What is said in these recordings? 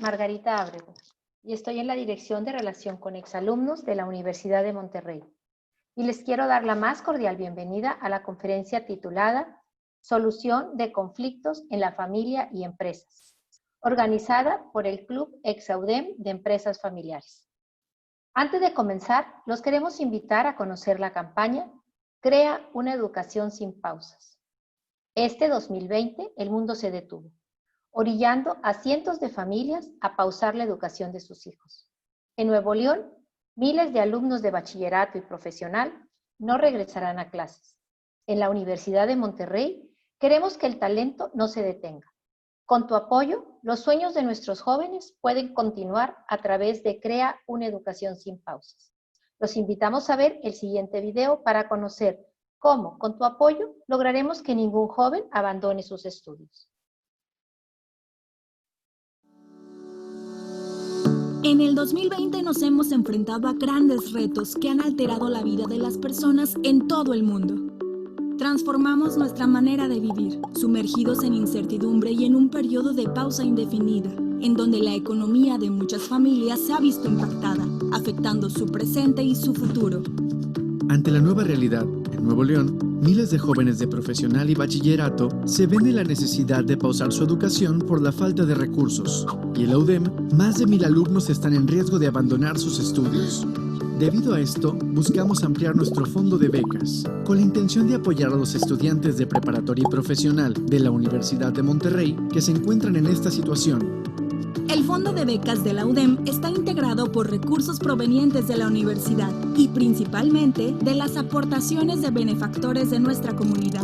Margarita Ábrego y estoy en la Dirección de Relación con Exalumnos de la Universidad de Monterrey. Y les quiero dar la más cordial bienvenida a la conferencia titulada Solución de conflictos en la familia y empresas, organizada por el Club Exaudem de Empresas Familiares. Antes de comenzar, los queremos invitar a conocer la campaña Crea una educación sin pausas. Este 2020 el mundo se detuvo, orillando a cientos de familias a pausar la educación de sus hijos. En Nuevo León, miles de alumnos de bachillerato y profesional no regresarán a clases. En la Universidad de Monterrey, queremos que el talento no se detenga. Con tu apoyo, los sueños de nuestros jóvenes pueden continuar a través de Crea una educación sin pausas. Los invitamos a ver el siguiente video para conocer cómo, con tu apoyo, lograremos que ningún joven abandone sus estudios. En el 2020 nos hemos enfrentado a grandes retos que han alterado la vida de las personas en todo el mundo. Transformamos nuestra manera de vivir, sumergidos en incertidumbre y en un periodo de pausa indefinida, en donde la economía de muchas familias se ha visto impactada, afectando su presente y su futuro. Ante la nueva realidad, en Nuevo León, miles de jóvenes de profesional y bachillerato se ven en la necesidad de pausar su educación por la falta de recursos. Y en la UDEM, más de 1,000 alumnos están en riesgo de abandonar sus estudios. Debido a esto, buscamos ampliar nuestro fondo de becas, con la intención de apoyar a los estudiantes de preparatoria y profesional de la Universidad de Monterrey que se encuentran en esta situación. El Fondo de Becas de la UDEM está integrado por recursos provenientes de la universidad y principalmente de las aportaciones de benefactores de nuestra comunidad.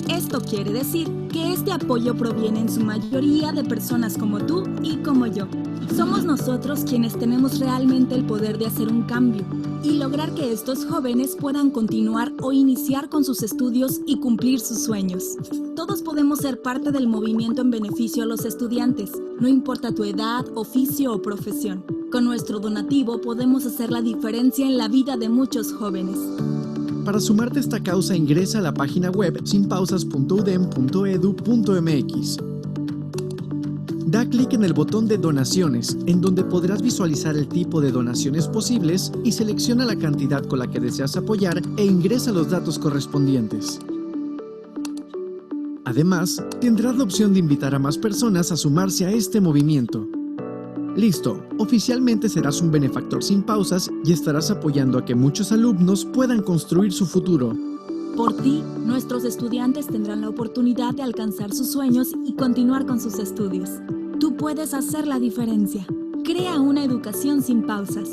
Esto quiere decir que este apoyo proviene en su mayoría de personas como tú y como yo. Somos nosotros quienes tenemos realmente el poder de hacer un cambio y lograr que estos jóvenes puedan continuar o iniciar con sus estudios y cumplir sus sueños. Todos podemos ser parte del movimiento en beneficio a los estudiantes, no importa tu edad, oficio o profesión. Con nuestro donativo podemos hacer la diferencia en la vida de muchos jóvenes. Para sumarte a esta causa, ingresa a la página web sinpausas.udem.edu.mx. Da clic en el botón de donaciones, en donde podrás visualizar el tipo de donaciones posibles y selecciona la cantidad con la que deseas apoyar e ingresa los datos correspondientes. Además, tendrás la opción de invitar a más personas a sumarse a este movimiento. Listo, oficialmente serás un benefactor sin pausas y estarás apoyando a que muchos alumnos puedan construir su futuro. Por ti, nuestros estudiantes tendrán la oportunidad de alcanzar sus sueños y continuar con sus estudios. Tú puedes hacer la diferencia. Crea una educación sin pausas.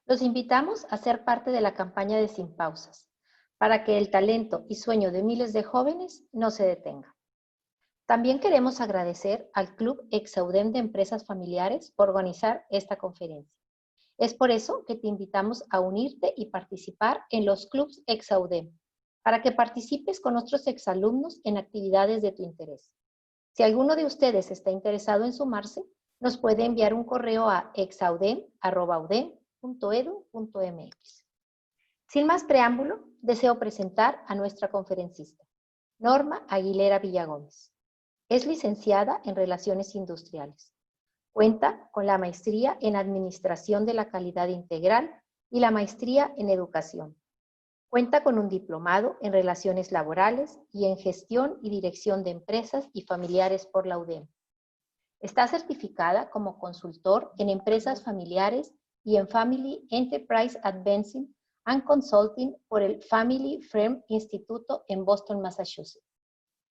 Los invitamos a ser parte de la campaña de Sin Pausas, para que el talento y sueño de miles de jóvenes no se detenga. También queremos agradecer al Club Exaudem de Empresas Familiares por organizar esta conferencia. Es por eso que te invitamos a unirte y participar en los clubs Exaudem, para que participes con otros exalumnos en actividades de tu interés. Si alguno de ustedes está interesado en sumarse, nos puede enviar un correo a exaudem@udem.edu.mx. Sin más preámbulo, deseo presentar a nuestra conferencista, Norma Aguilera Villagómez. Es licenciada en Relaciones Industriales. Cuenta con la maestría en Administración de la Calidad Integral y la maestría en Educación. Cuenta con un diplomado en Relaciones Laborales y en Gestión y Dirección de Empresas y Familiares por la UDEM. Está certificada como consultor en empresas familiares y en Family Enterprise Advancing and Consulting por el Family Firm Instituto en Boston, Massachusetts.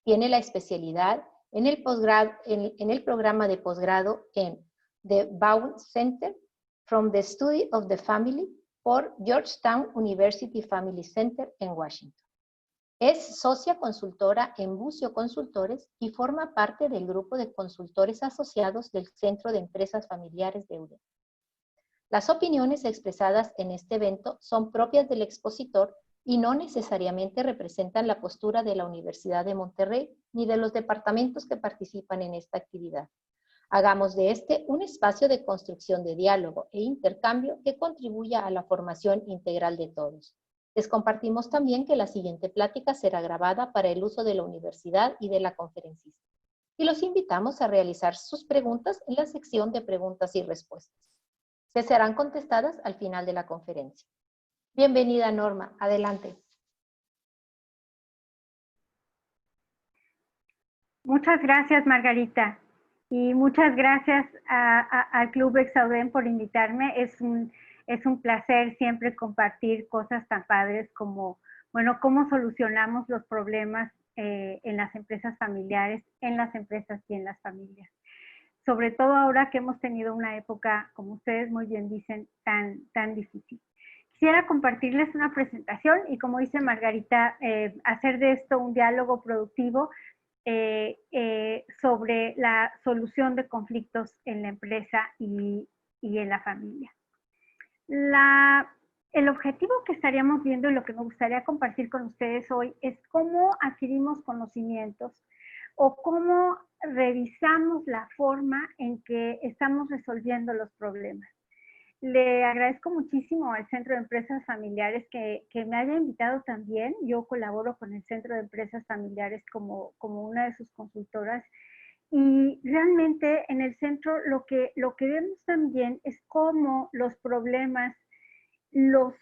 Tiene la especialidad en el programa de posgrado en The Bowen Center from the Study of the Family por Georgetown University Family Center en Washington. Es socia consultora en Bucio Consultores y forma parte del grupo de consultores asociados del Centro de Empresas Familiares de UDEM. Las opiniones expresadas en este evento son propias del expositor y no necesariamente representan la postura de la Universidad de Monterrey ni de los departamentos que participan en esta actividad. Hagamos de este un espacio de construcción de diálogo e intercambio que contribuya a la formación integral de todos. Les compartimos también que la siguiente plática será grabada para el uso de la universidad y de la conferencista. Y los invitamos a realizar sus preguntas en la sección de preguntas y respuestas, que serán contestadas al final de la conferencia. Bienvenida, Norma. Adelante. Muchas gracias, Margarita. Y muchas gracias al Club Exaudem por invitarme. Es un placer siempre compartir cosas tan padres como, bueno, cómo solucionamos los problemas en las empresas familiares, en las empresas y en las familias. Sobre todo ahora que hemos tenido una época, como ustedes muy bien dicen, tan difícil. Quisiera compartirles una presentación y, como dice Margarita, hacer de esto un diálogo productivo sobre la solución de conflictos en la empresa y en la familia. El objetivo que estaríamos viendo y lo que me gustaría compartir con ustedes hoy es cómo adquirimos conocimientos o cómo revisamos la forma en que estamos resolviendo los problemas. Le agradezco muchísimo al Centro de Empresas Familiares que me haya invitado también. Yo colaboro con el Centro de Empresas Familiares como una de sus consultoras. Y realmente en el centro lo que vemos también es cómo los problemas los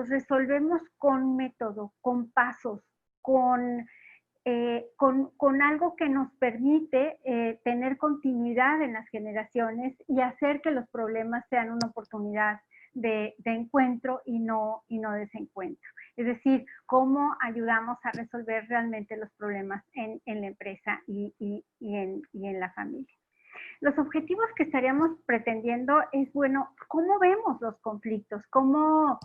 resolvemos con método, con pasos, con algo que nos permite tener continuidad en las generaciones y hacer que los problemas sean una oportunidad de encuentro y no desencuentro. Es decir, cómo ayudamos a resolver realmente los problemas en la empresa y en la familia. Los objetivos que estaríamos pretendiendo es, bueno, ¿cómo vemos los conflictos? ¿Cómo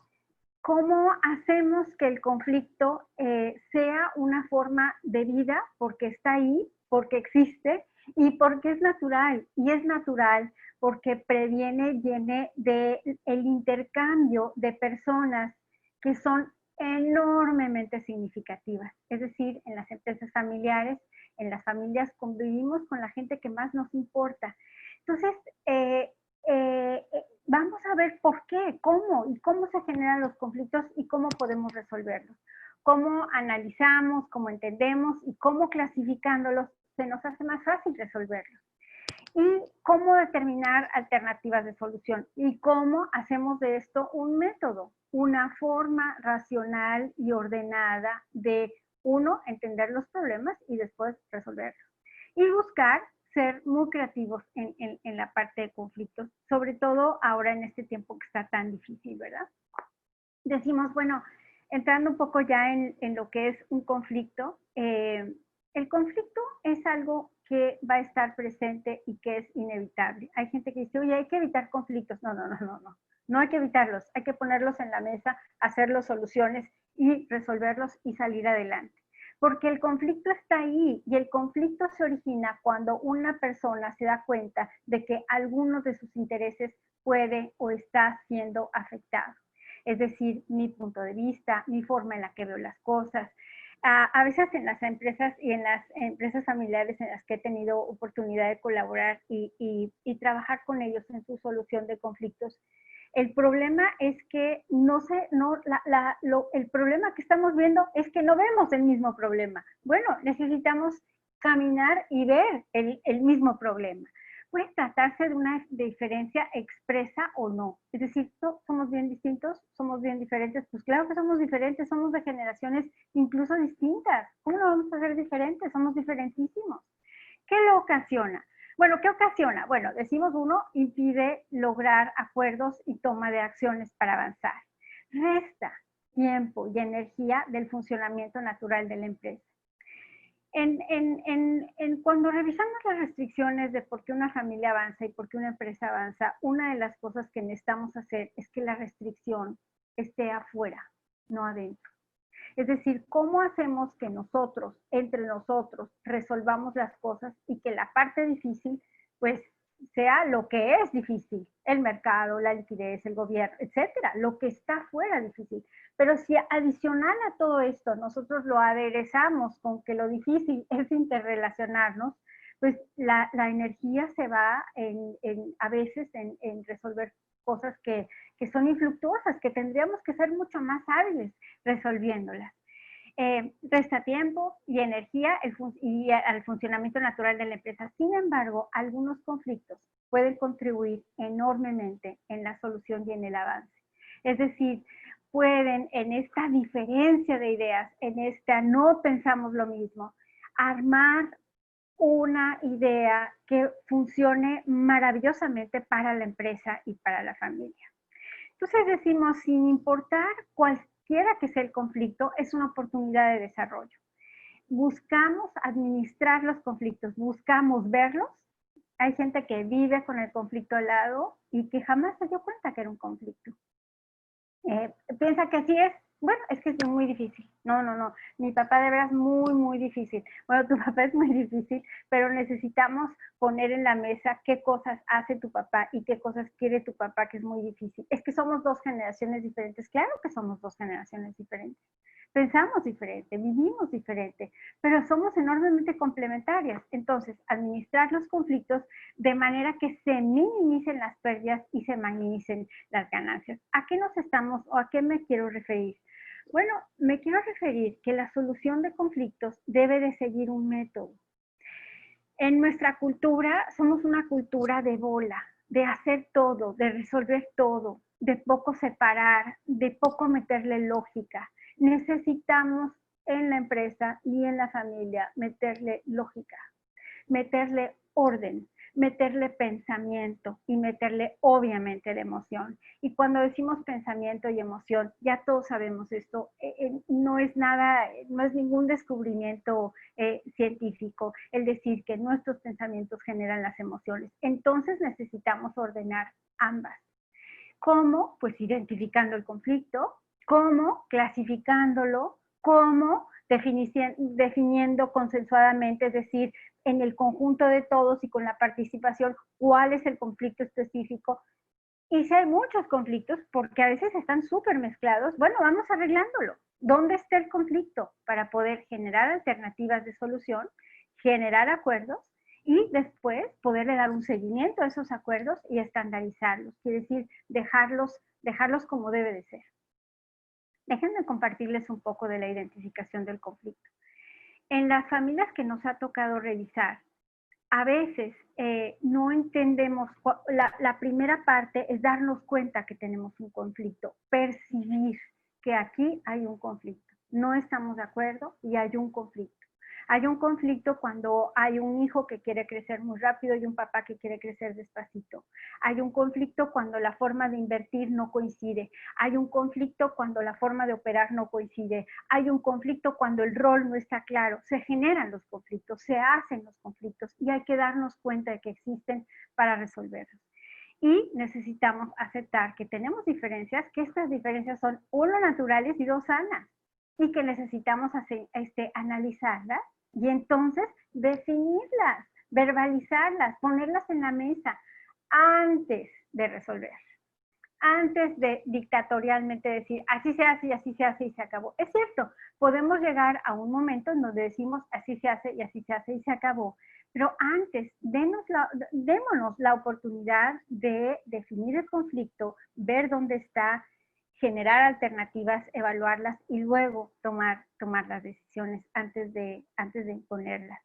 hacemos que el conflicto sea una forma de vida? Porque está ahí, porque existe y porque es natural. Y es natural porque viene del intercambio de personas que son enormemente significativas. Es decir, en las empresas familiares, en las familias convivimos con la gente que más nos importa. Entonces, vamos a ver por qué, cómo se generan los conflictos y cómo podemos resolverlos. Cómo analizamos, cómo entendemos y cómo clasificándolos se nos hace más fácil resolverlos. Y cómo determinar alternativas de solución y cómo hacemos de esto un método, una forma racional y ordenada de, uno, entender los problemas y después resolverlos. Y buscar ser muy creativos en la parte de conflictos, sobre todo ahora en este tiempo que está tan difícil, ¿verdad? Decimos, bueno, entrando un poco ya en lo que es un conflicto, el conflicto es algo que va a estar presente y que es inevitable. Hay gente que dice, oye, hay que evitar conflictos. No hay que evitarlos, hay que ponerlos en la mesa, hacerlos soluciones y resolverlos y salir adelante. Porque el conflicto está ahí y el conflicto se origina cuando una persona se da cuenta de que alguno de sus intereses puede o está siendo afectado. Es decir, mi punto de vista, mi forma en la que veo las cosas. A veces en las empresas y en las empresas familiares en las que he tenido oportunidad de colaborar y trabajar con ellos en su solución de conflictos, el problema es que el problema que estamos viendo es que no vemos el mismo problema. Bueno, necesitamos caminar y ver el mismo problema. Puede tratarse de una diferencia expresa o no. Es decir, ¿somos bien distintos? ¿Somos bien diferentes? Pues claro que somos diferentes, somos de generaciones incluso distintas. ¿Cómo no vamos a ser diferentes? Somos diferentísimos. ¿Qué lo ocasiona? Bueno, ¿qué ocasiona? Bueno, decimos uno, impide lograr acuerdos y toma de acciones para avanzar. Resta tiempo y energía del funcionamiento natural de la empresa. Cuando revisamos las restricciones de por qué una familia avanza y por qué una empresa avanza, una de las cosas que necesitamos hacer es que la restricción esté afuera, no adentro. Es decir, ¿cómo hacemos que nosotros, entre nosotros, resolvamos las cosas y que la parte difícil, pues, sea lo que es difícil? El mercado, la liquidez, el gobierno, etcétera, lo que está fuera difícil. Pero si adicional a todo esto nosotros lo aderezamos con que lo difícil es interrelacionarnos, pues la energía se va a veces en resolver cosas que son infructuosas, que tendríamos que ser mucho más hábiles resolviéndolas. Resta tiempo y energía al funcionamiento natural de la empresa. Sin embargo, algunos conflictos pueden contribuir enormemente en la solución y en el avance. Es decir, pueden en esta diferencia de ideas, en esta no pensamos lo mismo, armar una idea que funcione maravillosamente para la empresa y para la familia. Entonces decimos, sin importar cualquiera que sea el conflicto, es una oportunidad de desarrollo. Buscamos administrar los conflictos, buscamos verlos. Hay gente que vive con el conflicto al lado y que jamás se dio cuenta que era un conflicto. Piensa que así es. Bueno, es que es muy difícil. No. Mi papá de veras muy difícil. Bueno, tu papá es muy difícil, pero necesitamos poner en la mesa qué cosas hace tu papá y qué cosas quiere tu papá, que es muy difícil. Es que somos dos generaciones diferentes. Claro que somos dos generaciones diferentes. Pensamos diferente, vivimos diferente, pero somos enormemente complementarias. Entonces, administrar los conflictos de manera que se minimicen las pérdidas y se maximicen las ganancias. ¿A qué nos estamos o a qué me quiero referir? Bueno, me quiero referir que la solución de conflictos debe de seguir un método. En nuestra cultura somos una cultura de bola, de hacer todo, de resolver todo, de poco separar, de poco meterle lógica. Necesitamos en la empresa y en la familia meterle lógica, meterle orden, meterle pensamiento y meterle obviamente la emoción. Y cuando decimos pensamiento y emoción, ya todos sabemos esto, no es nada, no es ningún descubrimiento científico el decir que nuestros pensamientos generan las emociones. Entonces necesitamos ordenar ambas. ¿Cómo? Pues identificando el conflicto. ¿Cómo? Clasificándolo. ¿Cómo? Definiendo consensuadamente, es decir, en el conjunto de todos y con la participación, cuál es el conflicto específico. Y si hay muchos conflictos, porque a veces están súper mezclados, bueno, vamos arreglándolo. ¿Dónde está el conflicto? Para poder generar alternativas de solución, generar acuerdos y después poderle dar un seguimiento a esos acuerdos y estandarizarlos, quiere decir, dejarlos como debe de ser. Déjenme compartirles un poco de la identificación del conflicto. En las familias que nos ha tocado revisar, a veces no entendemos, la primera parte es darnos cuenta que tenemos un conflicto, percibir que aquí hay un conflicto, no estamos de acuerdo y hay un conflicto. Hay un conflicto cuando hay un hijo que quiere crecer muy rápido y un papá que quiere crecer despacito. Hay un conflicto cuando la forma de invertir no coincide. Hay un conflicto cuando la forma de operar no coincide. Hay un conflicto cuando el rol no está claro. Se generan los conflictos, se hacen los conflictos y hay que darnos cuenta de que existen para resolverlos. Y necesitamos aceptar que tenemos diferencias, que estas diferencias son uno naturales y dos sanas y que necesitamos analizarlas y entonces definirlas, verbalizarlas, ponerlas en la mesa antes de resolver, antes de dictatorialmente decir así se hace y así se hace y se acabó. Es cierto, podemos llegar a un momento en donde decimos así se hace y así se hace y se acabó, pero antes démonos la oportunidad de definir el conflicto, ver dónde está, generar alternativas, evaluarlas y luego tomar las decisiones antes de imponerlas.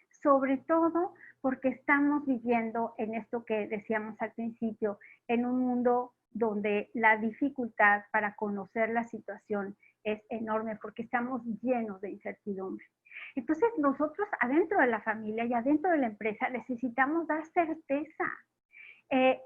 Sobre todo porque estamos viviendo en esto que decíamos al principio, en un mundo donde la dificultad para conocer la situación es enorme porque estamos llenos de incertidumbre. Entonces nosotros adentro de la familia y adentro de la empresa necesitamos dar certeza.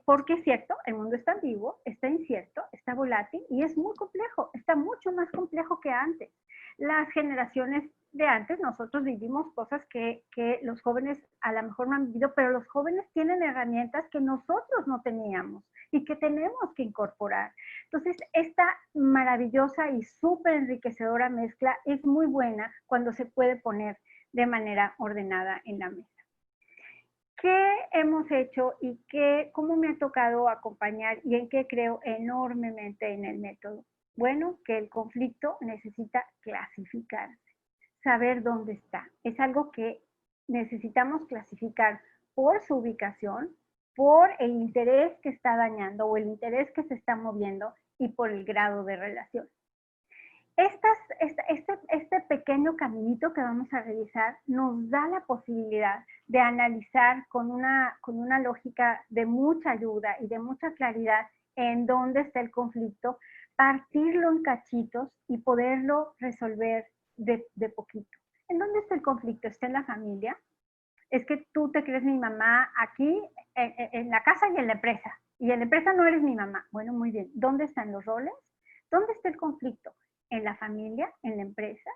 Porque es cierto, el mundo está ambiguo, está incierto, está volátil y es muy complejo, está mucho más complejo que antes. Las generaciones de antes, nosotros vivimos cosas que los jóvenes a lo mejor no han vivido, pero los jóvenes tienen herramientas que nosotros no teníamos y que tenemos que incorporar. Entonces, esta maravillosa y súper enriquecedora mezcla es muy buena cuando se puede poner de manera ordenada en la mesa. ¿Qué hemos hecho y cómo me ha tocado acompañar y en qué creo enormemente en el método? Bueno, que el conflicto necesita clasificarse, saber dónde está. Es algo que necesitamos clasificar por su ubicación, por el interés que está dañando o el interés que se está moviendo y por el grado de relación. Este pequeño caminito que vamos a revisar nos da la posibilidad de analizar con una lógica de mucha ayuda y de mucha claridad en dónde está el conflicto, partirlo en cachitos y poderlo resolver de poquito. ¿En dónde está el conflicto? ¿Está en la familia? Es que tú te crees mi mamá aquí, en la casa y en la empresa. Y en la empresa no eres mi mamá. Bueno, muy bien. ¿Dónde están los roles? ¿Dónde está el conflicto? ¿En la familia? ¿En la empresa?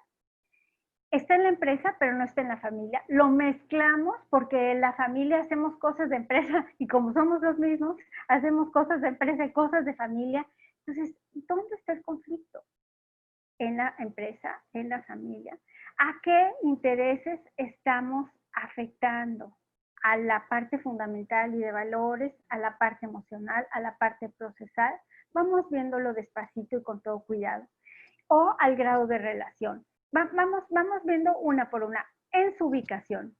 Está en la empresa, pero no está en la familia. Lo mezclamos porque en la familia hacemos cosas de empresa y como somos los mismos, hacemos cosas de empresa y cosas de familia. Entonces, ¿dónde está el conflicto? ¿En la empresa? ¿En la familia? ¿A qué intereses estamos afectando? A la parte fundamental y de valores, a la parte emocional, a la parte procesal. Vamos viéndolo despacito y con todo cuidado. O al grado de relación. Vamos viendo una por una. En su ubicación.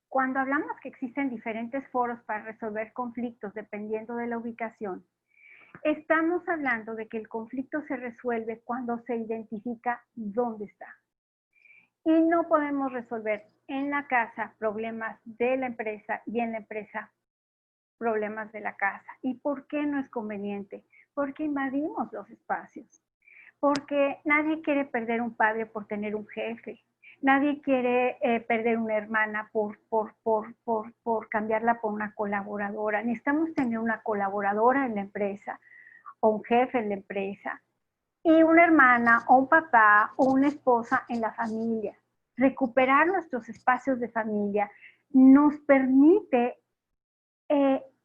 Cuando hablamos que existen diferentes foros para resolver conflictos dependiendo de la ubicación, estamos hablando de que el conflicto se resuelve cuando se identifica dónde está. Y no podemos resolver en la casa problemas de la empresa y en la empresa problemas de la casa. ¿Y por qué no es conveniente? Porque invadimos los espacios. Porque nadie quiere perder un padre por tener un jefe. Nadie quiere perder una hermana por cambiarla por una colaboradora. Necesitamos tener una colaboradora en la empresa o un jefe en la empresa y una hermana o un papá o una esposa en la familia. Recuperar nuestros espacios de familia nos permite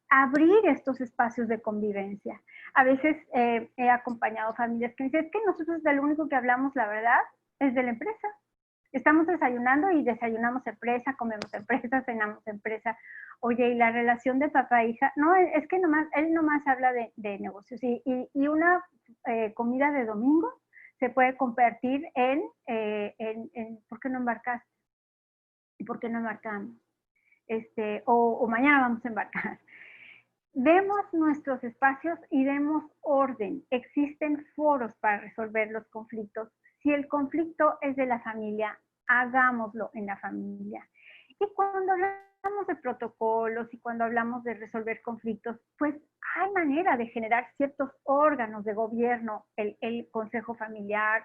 abrir estos espacios de convivencia. A veces he acompañado familias que dicen, es que nosotros de lo único que hablamos, la verdad, es de la empresa. Estamos desayunando y desayunamos empresa, comemos empresa, cenamos empresa. Oye, ¿y la relación de papá e hija? No, es que él nomás habla de negocios. Y una comida de domingo se puede convertir en ¿por qué no embarcaste? ¿Y por qué no embarcamos? O mañana vamos a embarcar. Demos nuestros espacios y demos orden. Existen foros para resolver los conflictos. Si el conflicto es de la familia, hagámoslo en la familia. Y cuando hablamos de protocolos y cuando hablamos de resolver conflictos, pues hay manera de generar ciertos órganos de gobierno, el consejo familiar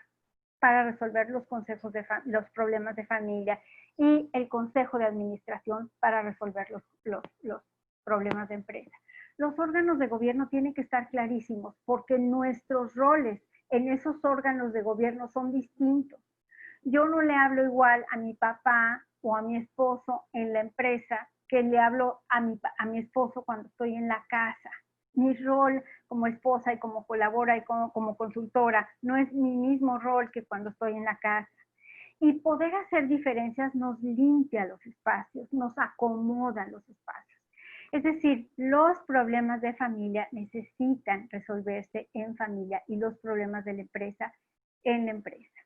para resolver los problemas de familia y el consejo de administración para resolver los problemas de empresa. Los órganos de gobierno tienen que estar clarísimos porque nuestros roles en esos órganos de gobierno son distintos. Yo no le hablo igual a mi papá o a mi esposo en la empresa que le hablo a mi esposo cuando estoy en la casa. Mi rol como esposa y como colabora y como consultora no es mi mismo rol que cuando estoy en la casa. Y poder hacer diferencias nos limpia los espacios, nos acomoda los espacios. Es decir, los problemas de familia necesitan resolverse en familia y los problemas de la empresa en la empresa.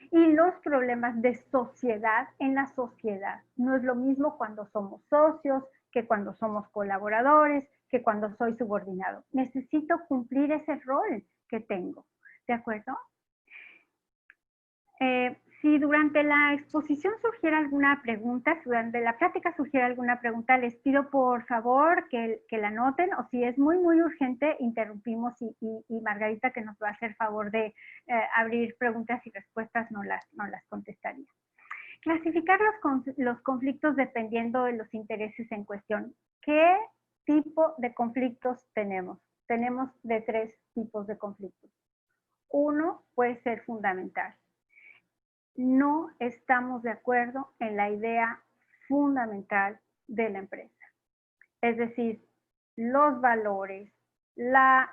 Y los problemas de sociedad en la sociedad. No es lo mismo cuando somos socios, que cuando somos colaboradores, que cuando soy subordinado. Necesito cumplir ese rol que tengo. ¿De acuerdo? Si durante la exposición surgiera alguna pregunta, si durante la plática surgiera alguna pregunta, les pido por favor que la anoten, o si es muy, muy urgente, interrumpimos y Margarita, que nos va a hacer favor de abrir preguntas y respuestas, no las contestaría. Clasificar los conflictos dependiendo de los intereses en cuestión. ¿Qué tipo de conflictos tenemos? Tenemos de 3 tipos de conflictos. Uno puede ser fundamental. No estamos de acuerdo en la idea fundamental de la empresa. Es decir, los valores, la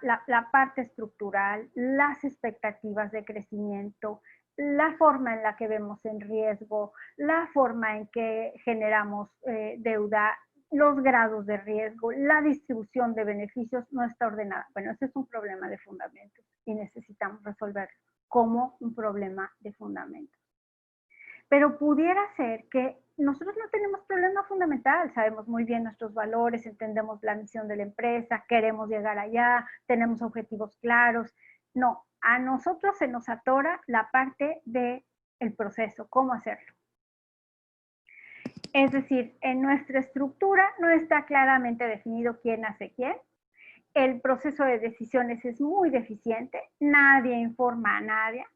parte estructural, las expectativas de crecimiento, la forma en la que vemos en riesgo, la forma en que generamos deuda, los grados de riesgo, la distribución de beneficios no está ordenada. Bueno, ese es un problema de fundamentos y necesitamos resolverlo como un problema de fundamentos. Pero pudiera ser que nosotros no tenemos problema fundamental, sabemos muy bien nuestros valores, entendemos la misión de la empresa, queremos llegar allá, tenemos objetivos claros. No, a nosotros se nos atora la parte del proceso, cómo hacerlo. Es decir, en nuestra estructura no está claramente definido quién hace quién. El proceso de decisiones es muy deficiente, nadie informa a nadie.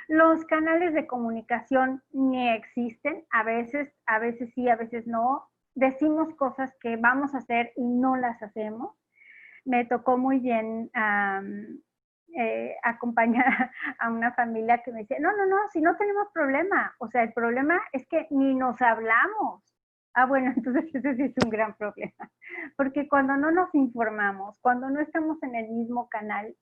Los canales de comunicación ni existen, a veces sí, a veces no. Decimos cosas que vamos a hacer y no las hacemos. Me tocó muy bien acompañar a una familia que me decía, no, si no tenemos problema, o sea, el problema es que ni nos hablamos. Ah, bueno, entonces ese sí es un gran problema, porque cuando no nos informamos, cuando no estamos en el mismo canal,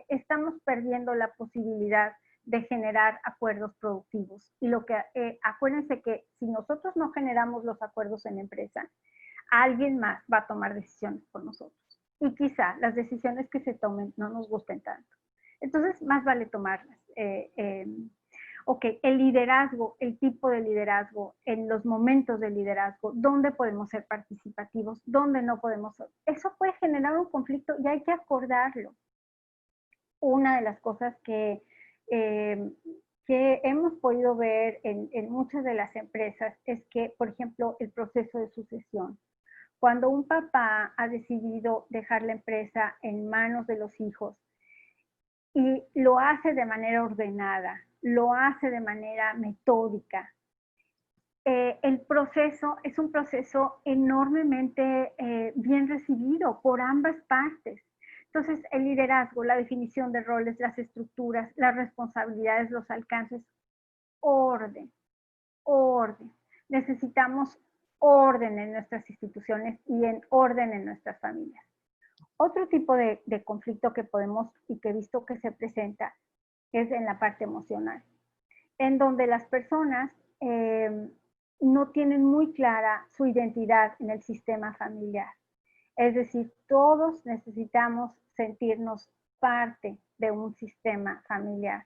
estamos perdiendo la posibilidad de generar acuerdos productivos. Y acuérdense que si nosotros no generamos los acuerdos en la empresa, alguien más va a tomar decisiones por nosotros. Y quizá las decisiones que se tomen no nos gusten tanto. Entonces, más vale tomarlas. Ok, el liderazgo, el tipo de liderazgo, en los momentos de liderazgo, dónde podemos ser participativos, dónde no podemos ser. Eso puede generar un conflicto y hay que acordarlo. Una de las cosas que hemos podido ver en muchas de las empresas es que, por ejemplo, el proceso de sucesión. Cuando un papá ha decidido dejar la empresa en manos de los hijos y lo hace de manera ordenada, lo hace de manera metódica, el proceso es un proceso enormemente bien recibido por ambas partes. Entonces, el liderazgo, la definición de roles, las estructuras, las responsabilidades, los alcances, orden. Necesitamos orden en nuestras instituciones y en orden en nuestras familias. Otro tipo de conflicto que podemos y que he visto que se presenta es en la parte emocional, en donde las personas no tienen muy clara su identidad en el sistema familiar. Es decir, todos necesitamos sentirnos parte de un sistema familiar.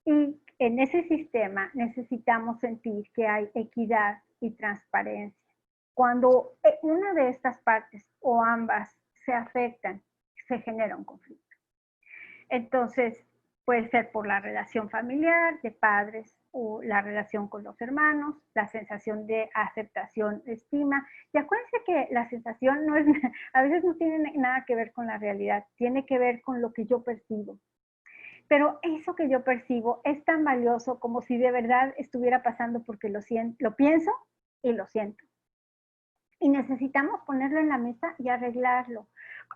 Y en ese sistema necesitamos sentir que hay equidad y transparencia. Cuando una de estas partes o ambas se afectan, se genera un conflicto. Entonces, puede ser por la relación familiar de padres o la relación con los hermanos, la sensación de aceptación, estima. Y acuérdense que la sensación no es, a veces no tiene nada que ver con la realidad, tiene que ver con lo que yo percibo. Pero eso que yo percibo es tan valioso como si de verdad estuviera pasando porque lo pienso y lo siento. Y necesitamos ponerlo en la mesa y arreglarlo.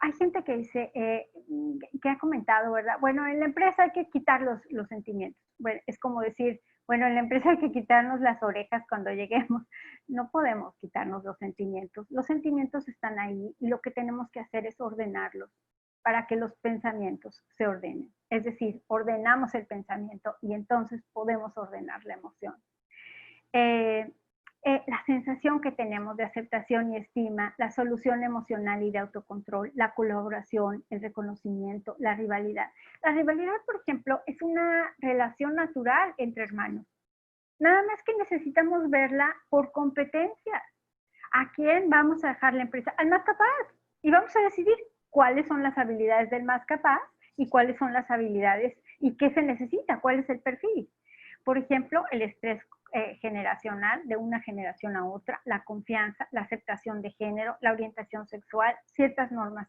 Hay gente que dice, que ha comentado, ¿verdad? Bueno, en la empresa hay que quitar los sentimientos. Bueno, es como decir, bueno, en la empresa hay que quitarnos las orejas cuando lleguemos. No podemos quitarnos los sentimientos. Los sentimientos están ahí y lo que tenemos que hacer es ordenarlos para que los pensamientos se ordenen. Es decir, ordenamos el pensamiento y entonces podemos ordenar la emoción. La sensación que tenemos de aceptación y estima, la solución emocional y de autocontrol, la colaboración, el reconocimiento, la rivalidad. La rivalidad, por ejemplo, es una relación natural entre hermanos. Nada más que necesitamos verla por competencias. ¿A quién vamos a dejar la empresa? Al más capaz. Y vamos a decidir cuáles son las habilidades del más capaz y cuáles son las habilidades y qué se necesita, cuál es el perfil. Por ejemplo, el estrés generacional de una generación a otra, la confianza, la aceptación de género, la orientación sexual, ciertas normas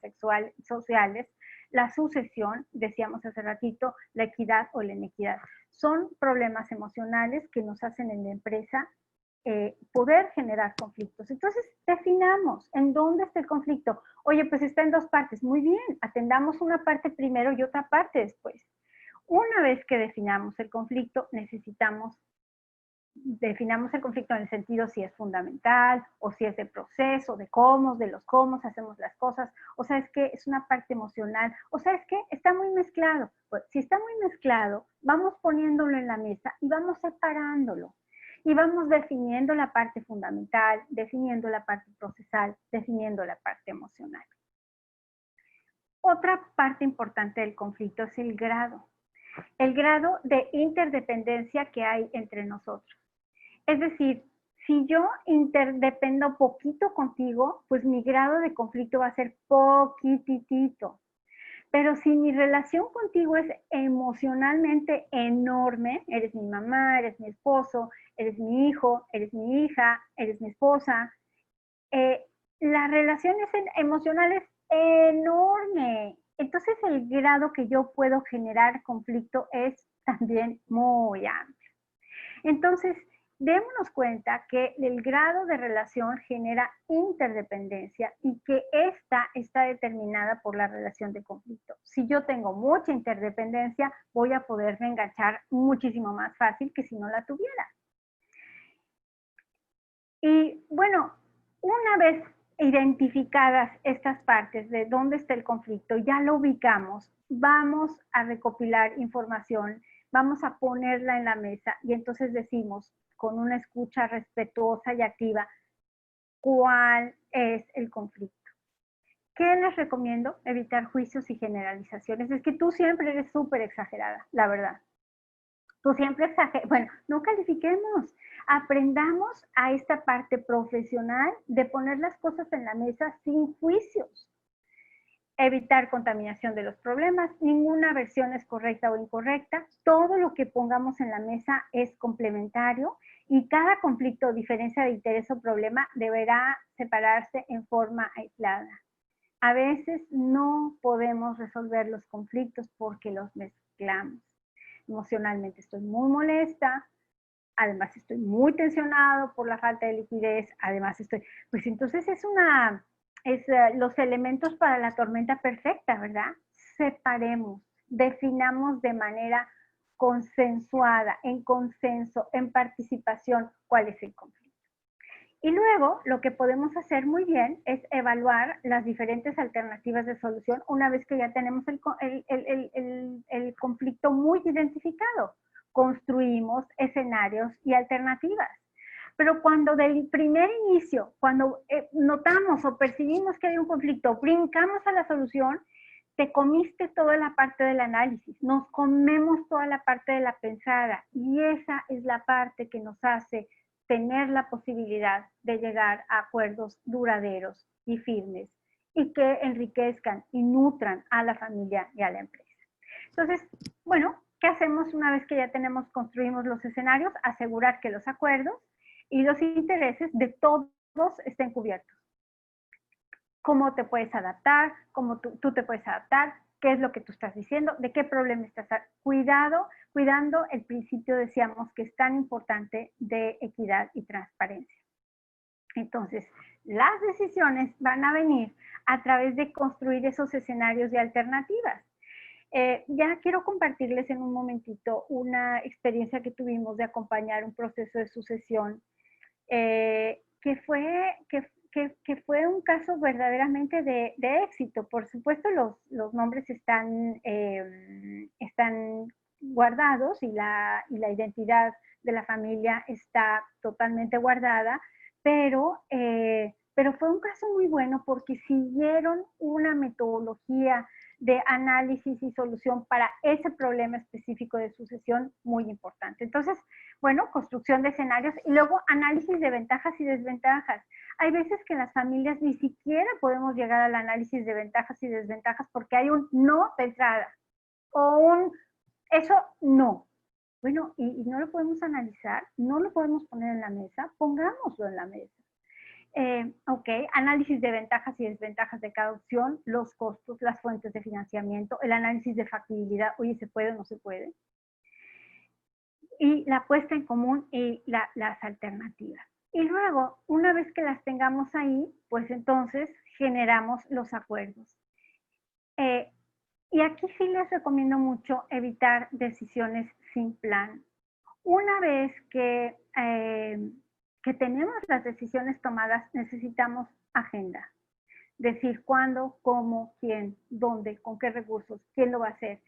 sociales, la sucesión, decíamos hace ratito, la equidad o la inequidad. Son problemas emocionales que nos hacen en la empresa poder generar conflictos. Entonces, definamos en dónde está el conflicto. Oye, pues está en dos partes. Muy bien, atendamos una parte primero y otra parte después. Una vez que definamos el conflicto, definamos el conflicto en el sentido si es fundamental o si es de proceso, de cómo, de los cómo hacemos las cosas, o sea, es que es una parte emocional, o sea, es que está muy mezclado. Pues, si está muy mezclado, vamos poniéndolo en la mesa y vamos separándolo. Y vamos definiendo la parte fundamental, definiendo la parte procesal, definiendo la parte emocional. Otra parte importante del conflicto es el grado de interdependencia que hay entre nosotros. Es decir, si yo interdependo poquito contigo, pues mi grado de conflicto va a ser poquitito. Pero si mi relación contigo es emocionalmente enorme, eres mi mamá, eres mi esposo, eres mi hijo, eres mi hija, eres mi esposa, la relación emocional es enorme. Entonces el grado que yo puedo generar conflicto es también muy amplio. Entonces, démonos cuenta que el grado de relación genera interdependencia y que esta está determinada por la relación de conflicto. Si yo tengo mucha interdependencia, voy a poderme enganchar muchísimo más fácil que si no la tuviera. Y bueno, una vez identificadas estas partes de dónde está el conflicto, ya lo ubicamos, vamos a recopilar información, vamos a ponerla en la mesa y entonces decimos con una escucha respetuosa y activa cuál es el conflicto. ¿Qué les recomiendo? Evitar juicios y generalizaciones. Es que tú siempre eres súper exagerada, la verdad. Tú siempre exageras. Bueno, no califiquemos. Aprendamos a esta parte profesional de poner las cosas en la mesa sin juicios. Evitar contaminación de los problemas. Ninguna versión es correcta o incorrecta. Todo lo que pongamos en la mesa es complementario y cada conflicto o diferencia de interés o problema deberá separarse en forma aislada. A veces no podemos resolver los conflictos porque los mezclamos. Emocionalmente estoy muy molesta, además estoy muy tensionado por la falta de liquidez, además estoy, pues entonces es los elementos para la tormenta perfecta, ¿verdad? Separemos, definamos de manera consensuada, en consenso, en participación, cuál es el conflicto. Y luego lo que podemos hacer muy bien es evaluar las diferentes alternativas de solución una vez que ya tenemos el conflicto muy identificado. Construimos escenarios y alternativas. Pero cuando del primer inicio, cuando notamos o percibimos que hay un conflicto, brincamos a la solución, te comiste toda la parte del análisis, nos comemos toda la parte de la pensada y esa es la parte que nos hace tener la posibilidad de llegar a acuerdos duraderos y firmes y que enriquezcan y nutran a la familia y a la empresa. Entonces, bueno, ¿qué hacemos una vez que ya construimos los escenarios? Asegurar que los acuerdos y los intereses de todos estén cubiertos. ¿Cómo te puedes adaptar? ¿Cómo tú te puedes adaptar? ¿Qué es lo que tú estás diciendo? ¿De qué problema estás? Cuidando el principio, decíamos, que es tan importante de equidad y transparencia. Entonces, las decisiones van a venir a través de construir esos escenarios de alternativas. Ya quiero compartirles en un momentito una experiencia que tuvimos de acompañar un proceso de sucesión que fue un caso verdaderamente de éxito. Por supuesto, los nombres están guardados y la identidad de la familia está totalmente guardada, pero fue un caso muy bueno porque siguieron una metodología de análisis y solución para ese problema específico de sucesión muy importante. Entonces, bueno, construcción de escenarios y luego análisis de ventajas y desventajas. Hay veces que en las familias ni siquiera podemos llegar al análisis de ventajas y desventajas porque hay un no de entrada o eso no. Bueno, y no lo podemos analizar, no lo podemos poner en la mesa, pongámoslo en la mesa. Ok, análisis de ventajas y desventajas de cada opción, los costos, las fuentes de financiamiento, el análisis de factibilidad, oye, ¿se puede o no se puede? Y la puesta en común y las alternativas. Y luego, una vez que las tengamos ahí, pues entonces generamos los acuerdos. Y aquí sí les recomiendo mucho evitar decisiones sin plan. Una vez que tenemos las decisiones tomadas, necesitamos agenda. Decir cuándo, cómo, quién, dónde, con qué recursos, quién lo va a hacer,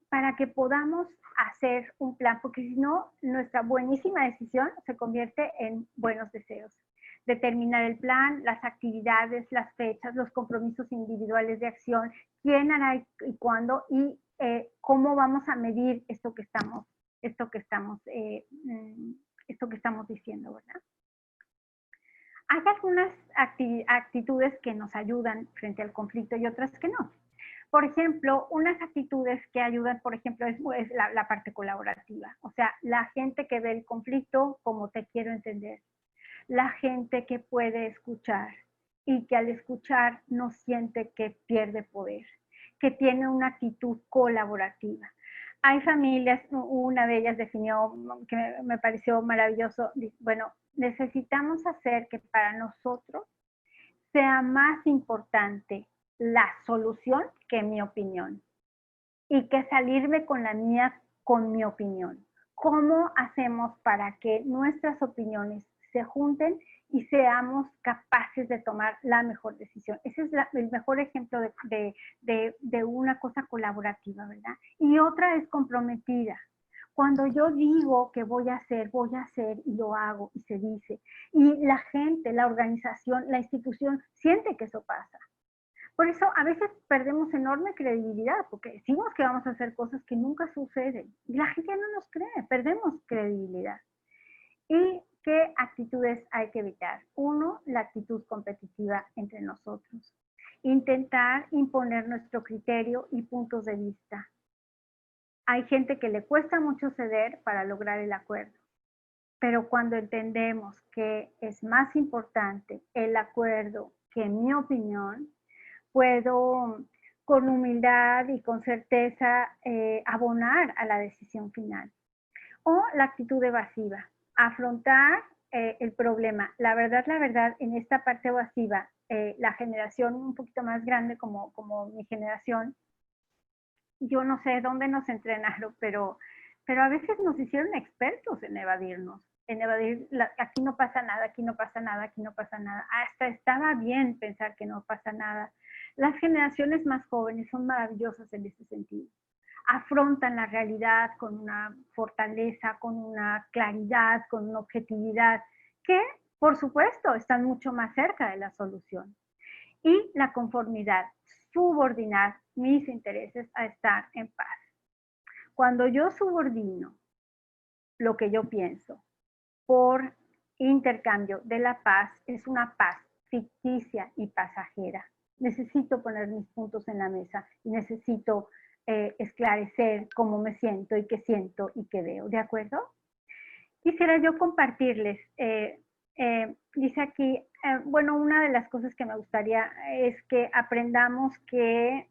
para que podamos hacer un plan, porque si no, nuestra buenísima decisión se convierte en buenos deseos. Determinar el plan, las actividades, las fechas, los compromisos individuales de acción, quién hará y cuándo, y cómo vamos a medir esto que estamos esto que estamos diciendo, ¿verdad? Hay algunas actitudes que nos ayudan frente al conflicto y otras que no. Por ejemplo, unas actitudes que ayudan, por ejemplo, es la parte colaborativa. O sea, la gente que ve el conflicto como te quiero entender. La gente que puede escuchar y que al escuchar no siente que pierde poder, que tiene una actitud colaborativa. Hay familias, una de ellas definió, que me pareció maravilloso, bueno, necesitamos hacer que para nosotros sea más importante la solución que mi opinión y que salirme con la mía con mi opinión. ¿Cómo hacemos para que nuestras opiniones se junten y seamos capaces de tomar la mejor decisión? Ese es el mejor ejemplo de una cosa colaborativa, ¿verdad? Y otra es comprometida. Cuando yo digo que voy a hacer y lo hago y se dice. Y la gente, la organización, la institución siente que eso pasa. Por eso a veces perdemos enorme credibilidad, porque decimos que vamos a hacer cosas que nunca suceden. Y la gente no nos cree, perdemos credibilidad. ¿Y qué actitudes hay que evitar? Uno, la actitud competitiva entre nosotros. Intentar imponer nuestro criterio y puntos de vista. Hay gente que le cuesta mucho ceder para lograr el acuerdo. Pero cuando entendemos que es más importante el acuerdo que mi opinión, puedo con humildad y con certeza abonar a la decisión final. O la actitud evasiva, afrontar el problema. La verdad, en esta parte evasiva, la generación un poquito más grande como mi generación, yo no sé dónde nos entrenaron, pero a veces nos hicieron expertos en evadirnos. En evadir, aquí no pasa nada, aquí no pasa nada, aquí no pasa nada. Hasta estaba bien pensar que no pasa nada. Las generaciones más jóvenes son maravillosas en ese sentido. Afrontan la realidad con una fortaleza, con una claridad, con una objetividad, que por supuesto están mucho más cerca de la solución. Y la conformidad, subordinar mis intereses a estar en paz. Cuando yo subordino lo que yo pienso por intercambio de la paz, es una paz ficticia y pasajera. Necesito poner mis puntos en la mesa y necesito esclarecer cómo me siento y qué veo, ¿de acuerdo? Quisiera yo compartirles, dice aquí, bueno, una de las cosas que me gustaría es que aprendamos que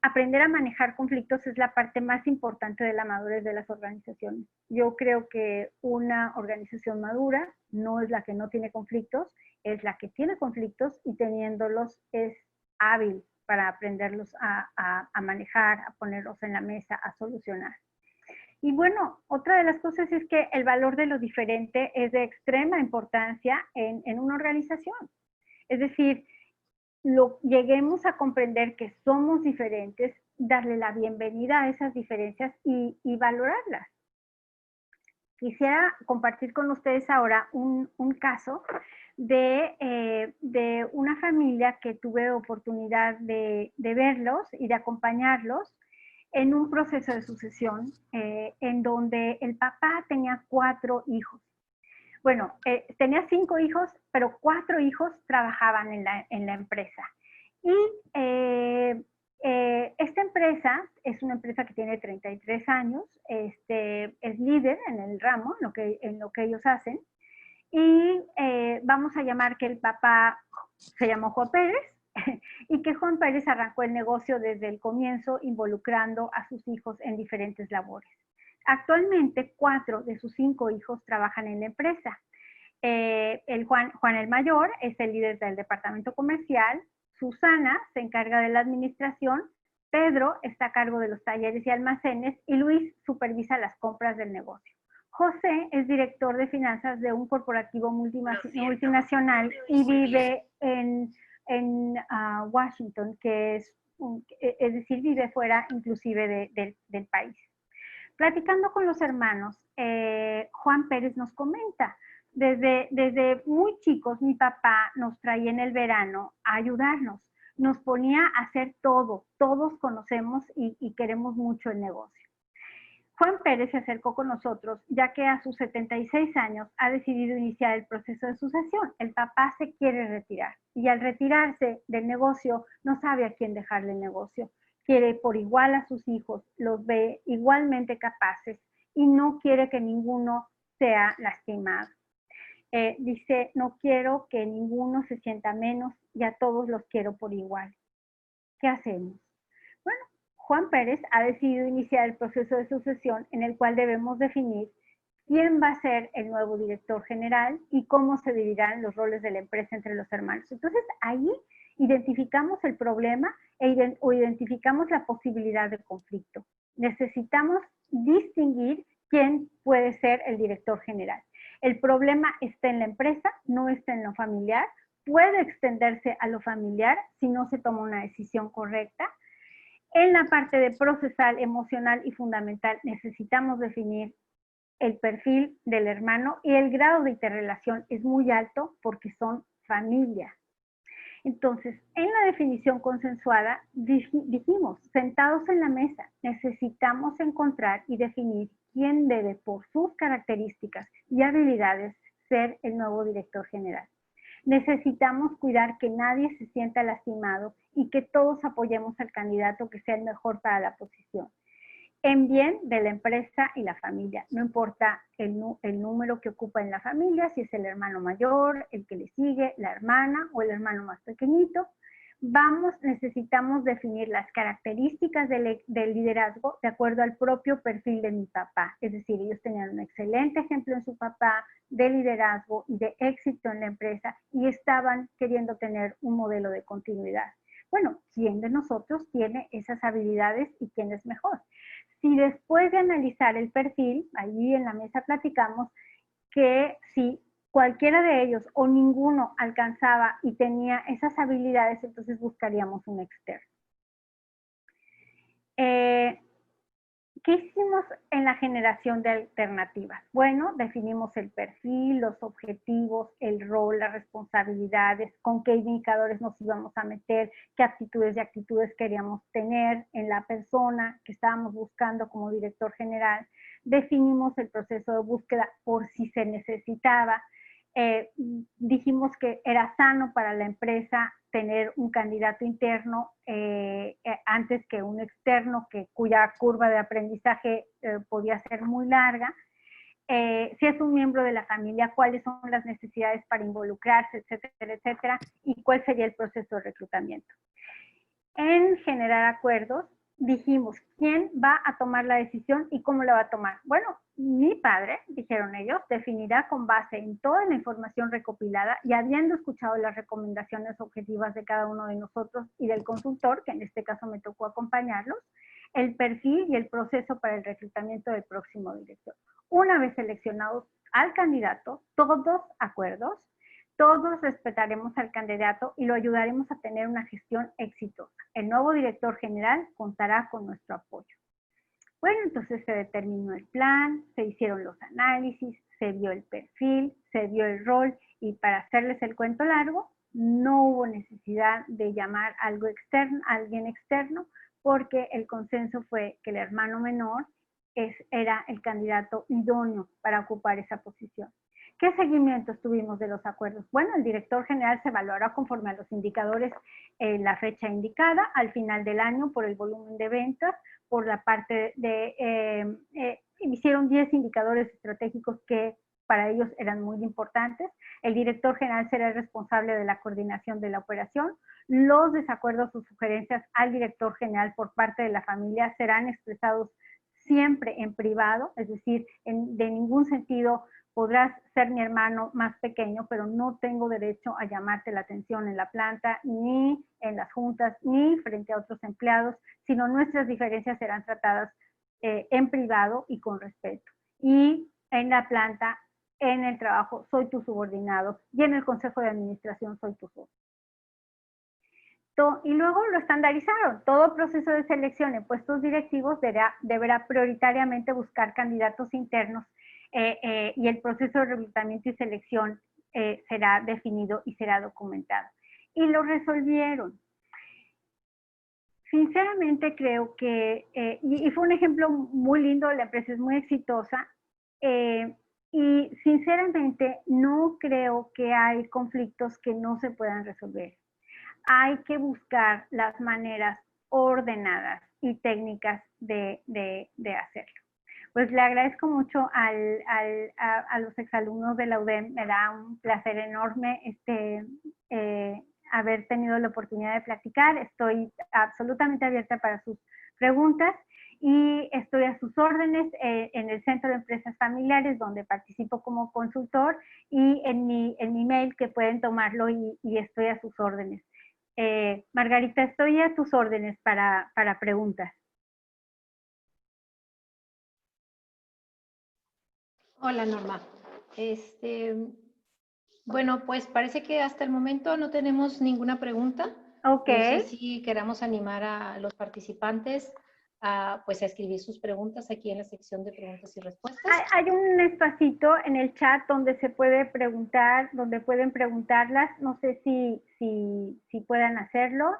aprender a manejar conflictos es la parte más importante de la madurez de las organizaciones. Yo creo que una organización madura no es la que no tiene conflictos, es la que tiene conflictos y teniéndolos es hábil para aprenderlos a manejar, a ponerlos en la mesa, a solucionar. Y bueno, otra de las cosas es que el valor de lo diferente es de extrema importancia en una organización. Es decir, lleguemos a comprender que somos diferentes, darle la bienvenida a esas diferencias y valorarlas. Quisiera compartir con ustedes ahora un caso de una familia que tuve oportunidad de verlos y de acompañarlos en un proceso de sucesión en donde el papá tenía 4 hijos. Bueno, tenía 5 hijos, pero 4 hijos trabajaban en la empresa. Y esta empresa es una empresa que tiene 33 años, es líder en el ramo, en lo que ellos hacen. Y vamos a llamar que el papá se llamó Juan Pérez y que Juan Pérez arrancó el negocio desde el comienzo involucrando a sus hijos en diferentes labores. Actualmente 4 de sus 5 hijos trabajan en la empresa. Juan el mayor es el líder del departamento comercial, Susana se encarga de la administración, Pedro está a cargo de los talleres y almacenes y Luis supervisa las compras del negocio. José es director de finanzas de un corporativo multinacional y vive en Washington, que es decir, vive fuera inclusive del país. Platicando con los hermanos, Juan Pérez nos comenta, desde muy chicos mi papá nos traía en el verano a ayudarnos, nos ponía a hacer todo, todos conocemos y queremos mucho el negocio. Juan Pérez se acercó con nosotros, ya que a sus 76 años ha decidido iniciar el proceso de sucesión. El papá se quiere retirar y al retirarse del negocio no sabe a quién dejarle el negocio. Quiere por igual a sus hijos, los ve igualmente capaces y no quiere que ninguno sea lastimado. Dice, no quiero que ninguno se sienta menos y a todos los quiero por igual. ¿Qué hacemos? Bueno, Juan Pérez ha decidido iniciar el proceso de sucesión en el cual debemos definir quién va a ser el nuevo director general y cómo se dividirán los roles de la empresa entre los hermanos. Entonces, ahí identificamos el problema o identificamos la posibilidad de conflicto. Necesitamos distinguir quién puede ser el director general. El problema está en la empresa, no está en lo familiar. Puede extenderse a lo familiar si no se toma una decisión correcta. En la parte de procesal, emocional y fundamental necesitamos definir el perfil del hermano y el grado de interrelación es muy alto porque son familia. Entonces, en la definición consensuada dijimos, sentados en la mesa, necesitamos encontrar y definir quién debe por sus características y habilidades ser el nuevo director general. Necesitamos cuidar que nadie se sienta lastimado y que todos apoyemos al candidato que sea el mejor para la posición. En bien de la empresa y la familia. No importa el número que ocupa en la familia, si es el hermano mayor, el que le sigue, la hermana o el hermano más pequeñito. Necesitamos definir las características del liderazgo de acuerdo al propio perfil de mi papá. Es decir, ellos tenían un excelente ejemplo en su papá de liderazgo y de éxito en la empresa y estaban queriendo tener un modelo de continuidad. Bueno, ¿quién de nosotros tiene esas habilidades y quién es mejor? Si después de analizar el perfil, allí en la mesa platicamos que si cualquiera de ellos o ninguno alcanzaba y tenía esas habilidades, entonces buscaríamos un externo. ¿Qué hicimos en la generación de alternativas? Bueno, definimos el perfil, los objetivos, el rol, las responsabilidades, con qué indicadores nos íbamos a meter, qué aptitudes y actitudes queríamos tener en la persona que estábamos buscando como director general. Definimos el proceso de búsqueda por si se necesitaba. Dijimos que era sano para la empresa tener un candidato interno antes que un externo cuya curva de aprendizaje podía ser muy larga. Si es un miembro de la familia, cuáles son las necesidades para involucrarse, etcétera, etcétera, y cuál sería el proceso de reclutamiento. En generar acuerdos, dijimos quién va a tomar la decisión y cómo la va a tomar. Bueno, mi padre, dijeron ellos, definirá con base en toda la información recopilada y habiendo escuchado las recomendaciones objetivas de cada uno de nosotros y del consultor, que en este caso me tocó acompañarlos, el perfil y el proceso para el reclutamiento del próximo director. Una vez seleccionados al candidato, todos acuerdos, todos respetaremos al candidato y lo ayudaremos a tener una gestión exitosa. El nuevo director general contará con nuestro apoyo. Bueno, entonces se determinó el plan, se hicieron los análisis, se vio el perfil, se vio el rol y para hacerles el cuento largo, no hubo necesidad de llamar a alguien externo porque el consenso fue que el hermano menor era el candidato idóneo para ocupar esa posición. ¿Qué seguimientos tuvimos de los acuerdos? Bueno, el director general se evaluará conforme a los indicadores en la fecha indicada, al final del año por el volumen de ventas, por la parte de, hicieron 10 indicadores estratégicos que para ellos eran muy importantes. El director general será el responsable de la coordinación de la operación. Los desacuerdos o sugerencias al director general por parte de la familia serán expresados siempre en privado, es decir, de ningún sentido podrás ser mi hermano más pequeño, pero no tengo derecho a llamarte la atención en la planta, ni en las juntas, ni frente a otros empleados, sino nuestras diferencias serán tratadas en privado y con respeto. Y en la planta, en el trabajo, soy tu subordinado, y en el consejo de administración soy tu subordinado. Y luego lo estandarizaron. Todo proceso de selección en puestos directivos deberá prioritariamente buscar candidatos internos y el proceso de reclutamiento y selección será definido y será documentado. Y lo resolvieron. Sinceramente creo que, y fue un ejemplo muy lindo, la empresa es muy exitosa, y sinceramente no creo que hay conflictos que no se puedan resolver. Hay que buscar las maneras ordenadas y técnicas de hacerlo. Pues le agradezco mucho a los exalumnos de la UDEM, me da un placer enorme haber tenido la oportunidad de platicar. Estoy absolutamente abierta para sus preguntas y estoy a sus órdenes en el Centro de Empresas Familiares, donde participo como consultor, y en mi mail, que pueden tomarlo, y estoy a sus órdenes. Margarita, estoy a tus órdenes para preguntas. Hola, Norma. Bueno, pues parece que hasta el momento no tenemos ninguna pregunta. Ok. No sé si queramos animar a los participantes a escribir sus preguntas aquí en la sección de preguntas y respuestas. Hay un espacito en el chat donde se puede preguntar, donde pueden preguntarlas. No sé si puedan hacerlo.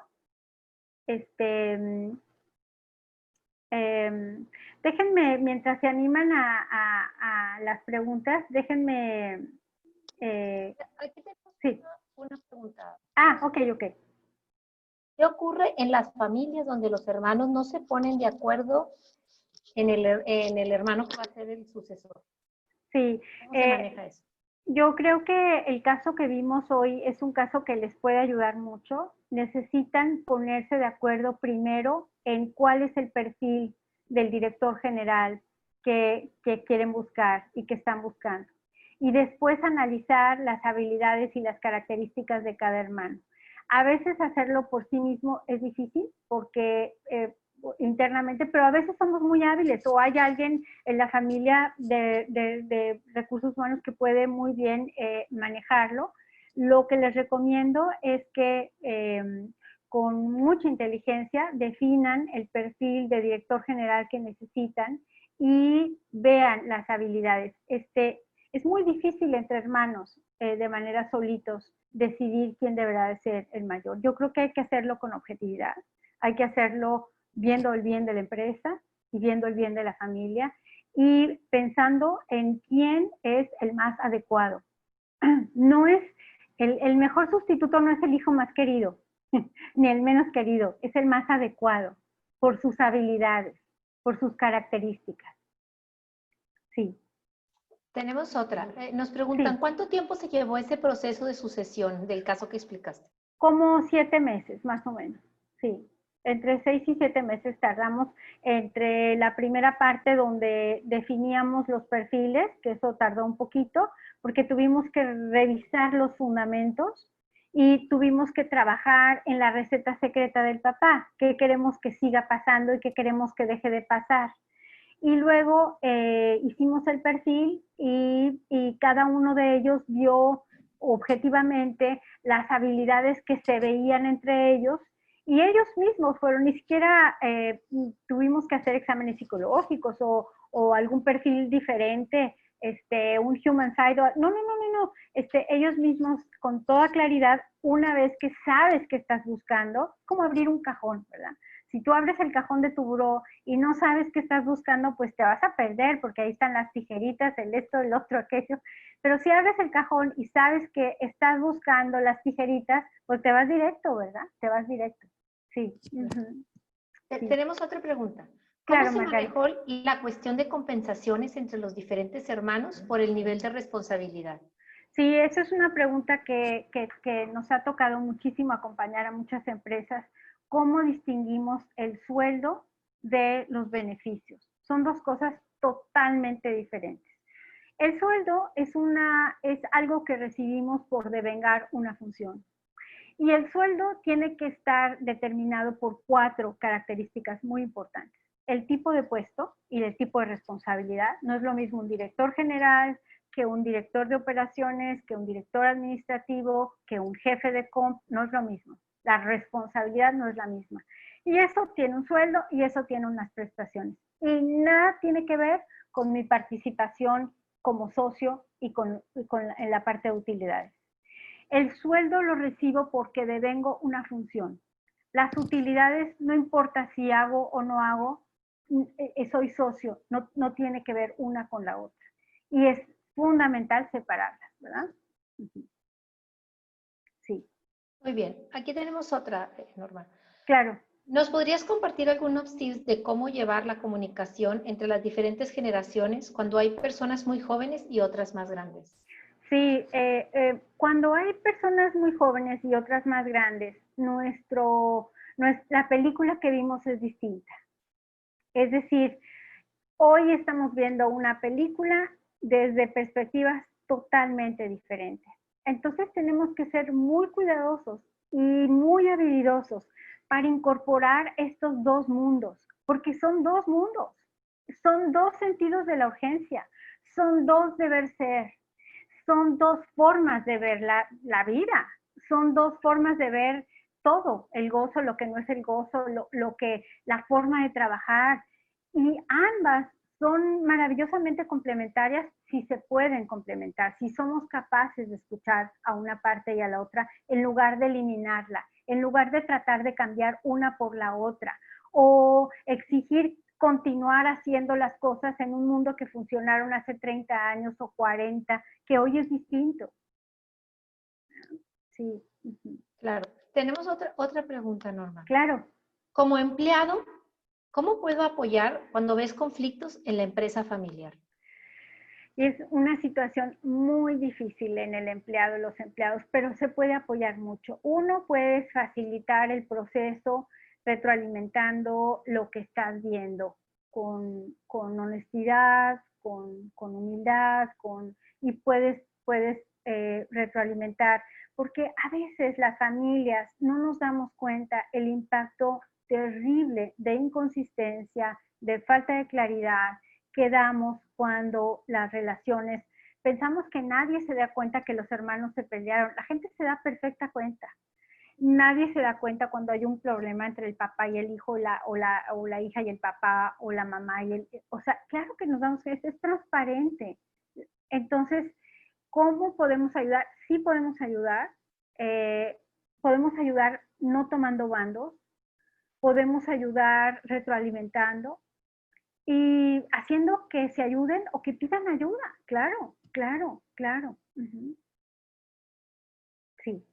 Déjenme, mientras se animan a las preguntas, déjenme... Aquí tenemos sí. una pregunta. Ok. ¿Qué ocurre en las familias donde los hermanos no se ponen de acuerdo en el hermano que va a ser el sucesor? Sí. ¿Cómo se maneja eso? Yo creo que el caso que vimos hoy es un caso que les puede ayudar mucho. Necesitan ponerse de acuerdo primero en cuál es el perfil del director general que quieren buscar y que están buscando. Y después analizar las habilidades y las características de cada hermano. A veces hacerlo por sí mismo es difícil porque internamente, pero a veces somos muy hábiles, o hay alguien en la familia de recursos humanos que puede muy bien manejarlo. Lo que les recomiendo es que con mucha inteligencia definan el perfil de director general que necesitan y vean las habilidades. Es muy difícil entre hermanos, de manera solitos, decidir quién deberá de ser el mayor. Yo creo que hay que hacerlo con objetividad, hay que hacerlo viendo el bien de la empresa y viendo el bien de la familia y pensando en quién es el más adecuado. No es el mejor sustituto, no es el hijo más querido, ni el menos querido, es el más adecuado por sus habilidades, por sus características. Sí. Tenemos otra. Nos preguntan, Sí. ¿cuánto tiempo se llevó ese proceso de sucesión del caso que explicaste? Como 7 meses, más o menos. Sí. Entre 6 y 7 meses tardamos entre la primera parte donde definíamos los perfiles, que eso tardó un poquito, porque tuvimos que revisar los fundamentos y tuvimos que trabajar en la receta secreta del papá, qué queremos que siga pasando y qué queremos que deje de pasar. Y luego hicimos el perfil y cada uno de ellos vio objetivamente las habilidades que se veían entre ellos, y ellos mismos fueron, ni siquiera tuvimos que hacer exámenes psicológicos o algún perfil diferente, un human side, no, ellos mismos con toda claridad, una vez que sabes que estás buscando, como abrir un cajón, ¿verdad? Si tú abres el cajón de tu buró y no sabes qué estás buscando, pues te vas a perder, porque ahí están las tijeritas, el esto, el otro, aquello. Pero si abres el cajón y sabes que estás buscando las tijeritas, pues te vas directo, ¿verdad? Te vas directo. Sí. Uh-huh. Sí. Tenemos otra pregunta. Claro, ¿Cómo se Margarita manejó la cuestión de compensaciones entre los diferentes hermanos por el nivel de responsabilidad? Sí, esa es una pregunta que nos ha tocado muchísimo acompañar a muchas empresas. ¿Cómo distinguimos el sueldo de los beneficios? Son dos cosas totalmente diferentes. El sueldo es algo que recibimos por devengar una función. Y el sueldo tiene que estar determinado por 4 características muy importantes. El tipo de puesto y el tipo de responsabilidad. No es lo mismo un director general que un director de operaciones, que un director administrativo, que un jefe de comp, no es lo mismo. La responsabilidad no es la misma. Y eso tiene un sueldo y eso tiene unas prestaciones. Y nada tiene que ver con mi participación como socio y en la parte de utilidades. El sueldo lo recibo porque devengo una función. Las utilidades, no importa si hago o no hago, soy socio, no tiene que ver una con la otra. Y es fundamental separarlas, ¿verdad? Sí. Muy bien. Aquí tenemos otra, Norma. Claro. ¿Nos podrías compartir algunos tips de cómo llevar la comunicación entre las diferentes generaciones cuando hay personas muy jóvenes y otras más grandes? Sí, cuando hay personas muy jóvenes y otras más grandes, la película que vimos es distinta. Es decir, hoy estamos viendo una película desde perspectivas totalmente diferentes. Entonces tenemos que ser muy cuidadosos y muy habilidosos para incorporar estos dos mundos, porque son dos mundos, son dos sentidos de la urgencia, son dos deber ser, son dos formas de ver la vida, son dos formas de ver todo, el gozo, lo que no es el gozo, la forma de trabajar, y ambas son maravillosamente complementarias si se pueden complementar, si somos capaces de escuchar a una parte y a la otra en lugar de eliminarla, en lugar de tratar de cambiar una por la otra o exigir continuar haciendo las cosas en un mundo que funcionaron hace 30 años o 40, que hoy es distinto. Sí. Claro. Tenemos otra pregunta, Norma. Claro. Como empleado, ¿cómo puedo apoyar cuando ves conflictos en la empresa familiar? Es una situación muy difícil en el empleado, los empleados, pero se puede apoyar mucho. Uno puede facilitar el proceso retroalimentando lo que estás viendo con honestidad, con humildad, y puedes retroalimentar, porque a veces las familias no nos damos cuenta el impacto terrible de inconsistencia, de falta de claridad que damos cuando las relaciones, pensamos que nadie se da cuenta que los hermanos se pelearon, la gente se da perfecta cuenta. Nadie se da cuenta cuando hay un problema entre el papá y el hijo, o la hija y el papá, o la mamá y o sea, claro que nos damos cuenta, es transparente. Entonces, ¿cómo podemos ayudar? Sí podemos ayudar no tomando bandos, podemos ayudar retroalimentando y haciendo que se ayuden o que pidan ayuda. Claro. Sí.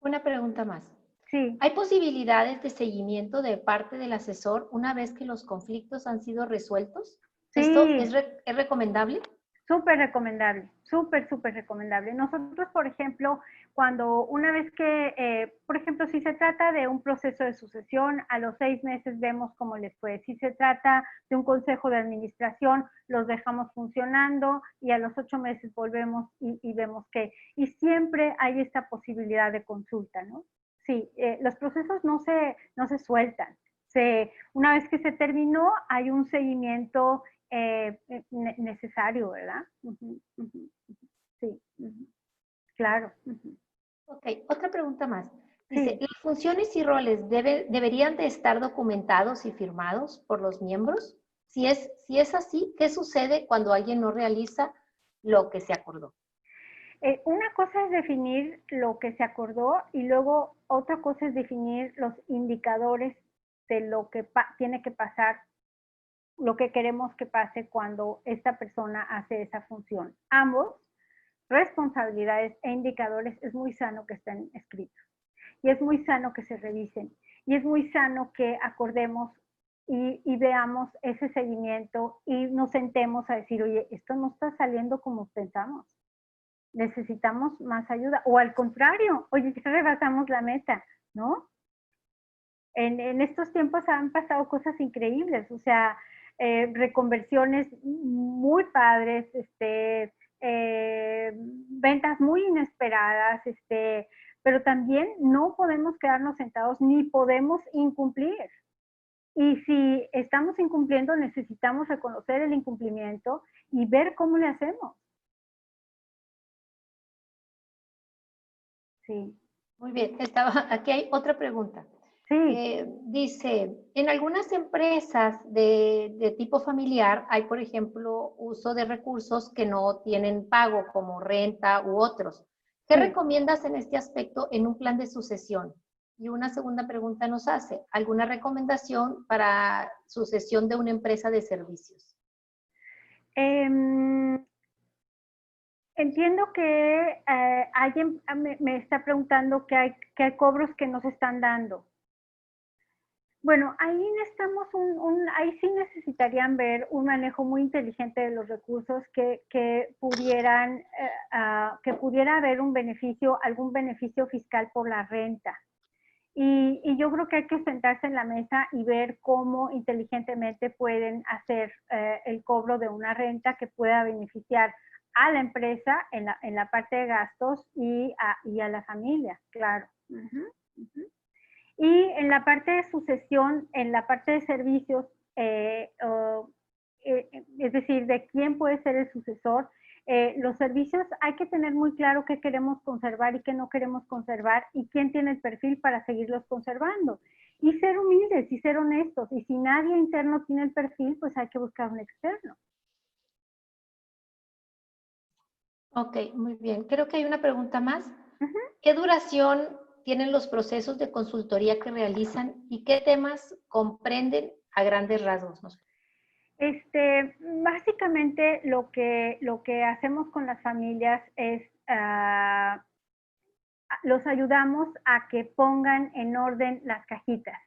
Una pregunta más. Sí. ¿Hay posibilidades de seguimiento de parte del asesor una vez que los conflictos han sido resueltos? Sí. ¿Esto es recomendable? Súper recomendable, súper recomendable. Nosotros, por ejemplo, una vez que, por ejemplo, si se trata de un proceso de sucesión, a los 6 meses vemos cómo les fue. Si se trata de un consejo de administración, los dejamos funcionando y a los 8 meses volvemos y vemos que, y siempre hay esta posibilidad de consulta, ¿no? Sí, los procesos no se sueltan. Una vez que se terminó, hay un seguimiento necesario, ¿verdad? Sí, claro. Ok, otra pregunta más. Dice, Sí. ¿las funciones y roles deberían de estar documentados y firmados por los miembros? Si es así, ¿qué sucede cuando alguien no realiza lo que se acordó? Una cosa es definir lo que se acordó y luego otra cosa es definir los indicadores de lo que tiene que pasar, lo que queremos que pase cuando esta persona hace esa función. Ambos, responsabilidades e indicadores, es muy sano que estén escritos y es muy sano que se revisen y es muy sano que acordemos y veamos ese seguimiento y nos sentemos a decir, oye, esto no está saliendo como pensamos, necesitamos más ayuda, o al contrario, oye, ya rebasamos la meta, ¿no? En estos tiempos han pasado cosas increíbles, o sea, reconversiones muy padres, ventas muy inesperadas, pero también no podemos quedarnos sentados ni podemos incumplir. Y si estamos incumpliendo, necesitamos reconocer el incumplimiento y ver cómo le hacemos. Sí. Muy bien, aquí hay otra pregunta. Sí. Dice, en algunas empresas de tipo familiar hay, por ejemplo, uso de recursos que no tienen pago, como renta u otros. ¿Qué Sí. recomiendas en este aspecto en un plan de sucesión? Y una segunda pregunta nos hace, ¿alguna recomendación para sucesión de una empresa de servicios? Entiendo que alguien me está preguntando que hay cobros que nos están dando. Bueno, ahí necesitamos ahí sí necesitarían ver un manejo muy inteligente de los recursos que pudiera haber un beneficio, algún beneficio fiscal por la renta. Y yo creo que hay que sentarse en la mesa y ver cómo inteligentemente pueden hacer el cobro de una renta que pueda beneficiar a la empresa en la parte de gastos y a la familia, claro. Y en la parte de sucesión, en la parte de servicios, es decir, de quién puede ser el sucesor, los servicios hay que tener muy claro qué queremos conservar y qué no queremos conservar y quién tiene el perfil para seguirlos conservando. Y ser humildes y ser honestos. Y si nadie interno tiene el perfil, pues hay que buscar un externo. Ok, muy bien. Creo que hay una pregunta más. ¿Qué duración tienen los procesos de consultoría que realizan y qué temas comprenden a grandes rasgos? Básicamente lo que hacemos con las familias es los ayudamos a que pongan en orden las cajitas,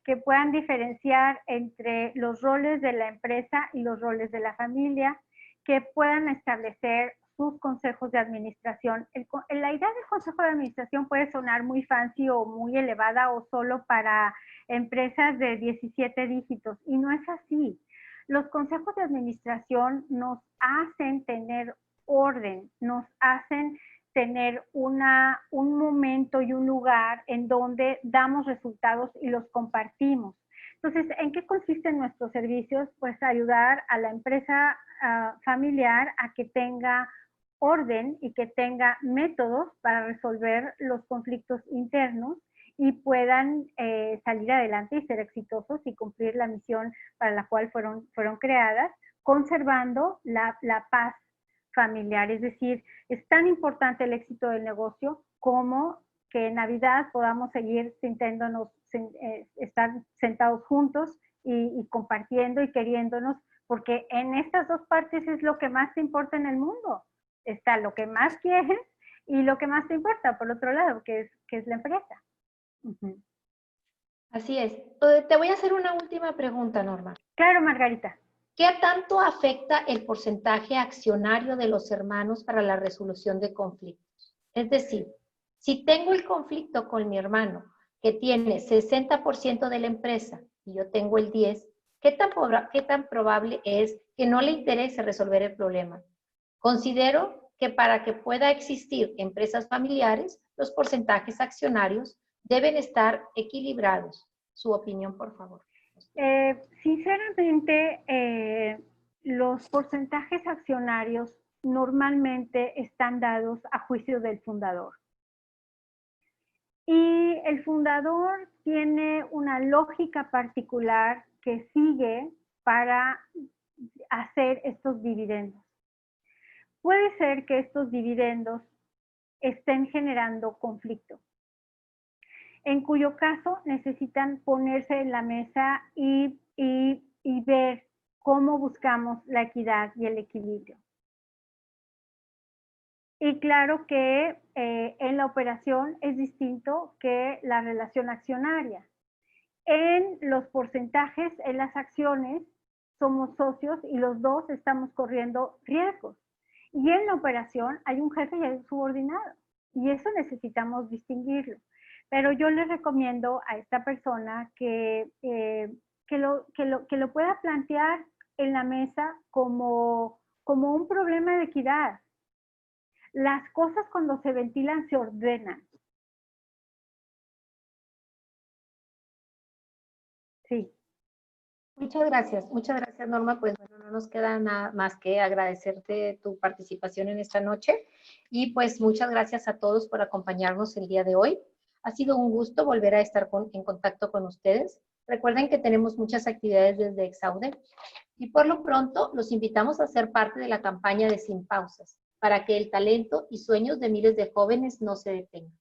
que puedan diferenciar entre los roles de la empresa y los roles de la familia, que puedan establecer sus consejos de administración. La idea del consejo de administración puede sonar muy fancy o muy elevada o solo para empresas de 17 dígitos y no es así. Los consejos de administración nos hacen tener orden, nos hacen tener un momento y un lugar en donde damos resultados y los compartimos. Entonces, ¿en qué consisten nuestros servicios? Pues ayudar a la empresa familiar a que tenga orden y que tenga métodos para resolver los conflictos internos y puedan salir adelante y ser exitosos y cumplir la misión para la cual fueron creadas, conservando la paz familiar. Es decir, es tan importante el éxito del negocio como que en Navidad podamos seguir sintiéndonos, estar sentados juntos y compartiendo y queriéndonos, porque en estas dos partes es lo que más te importa en el mundo. Está lo que más quieres y lo que más te importa, por otro lado, que es la empresa. Así es. Te voy a hacer una última pregunta, Norma. Claro, Margarita. ¿Qué tanto afecta el porcentaje accionario de los hermanos para la resolución de conflictos? Es decir, si tengo el conflicto con mi hermano que tiene 60% de la empresa y yo tengo el 10%, ¿qué tan probable es que no le interese resolver el problema? Considero que para que pueda existir empresas familiares, los porcentajes accionarios deben estar equilibrados. Su opinión, por favor. Sinceramente, los porcentajes accionarios normalmente están dados a juicio del fundador. Y el fundador tiene una lógica particular que sigue para hacer estos dividendos. Puede ser que estos dividendos estén generando conflicto, en cuyo caso necesitan ponerse en la mesa y ver cómo buscamos la equidad y el equilibrio. Y claro que en la operación es distinto que la relación accionaria. En los porcentajes, en las acciones, somos socios y los dos estamos corriendo riesgos. Y en la operación hay un jefe y hay un subordinado. Y eso necesitamos distinguirlo. Pero yo les recomiendo a esta persona que lo pueda plantear en la mesa como un problema de equidad. Las cosas cuando se ventilan se ordenan. Sí. Muchas gracias, Norma. Pues bueno, no nos queda nada más que agradecerte tu participación en esta noche y pues muchas gracias a todos por acompañarnos el día de hoy. Ha sido un gusto volver a estar en contacto con ustedes. Recuerden que tenemos muchas actividades desde Exaude y por lo pronto los invitamos a ser parte de la campaña de Sin Pausas para que el talento y sueños de miles de jóvenes no se detengan.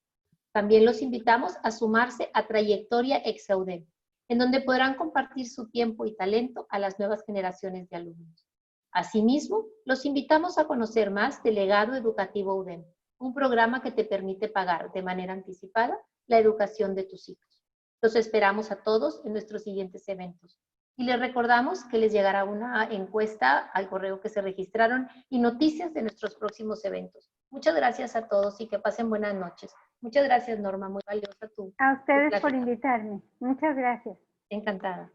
También los invitamos a sumarse a Trayectoria Ex-UDEM, en donde podrán compartir su tiempo y talento a las nuevas generaciones de alumnos. Asimismo, los invitamos a conocer más del Legado Educativo UDEM, un programa que te permite pagar de manera anticipada la educación de tus hijos. Los esperamos a todos en nuestros siguientes eventos. Y les recordamos que les llegará una encuesta al correo que se registraron y noticias de nuestros próximos eventos. Muchas gracias a todos y que pasen buenas noches. Muchas gracias, Norma, muy valiosa tu A ustedes por plática. invitarme. Muchas gracias. Encantada.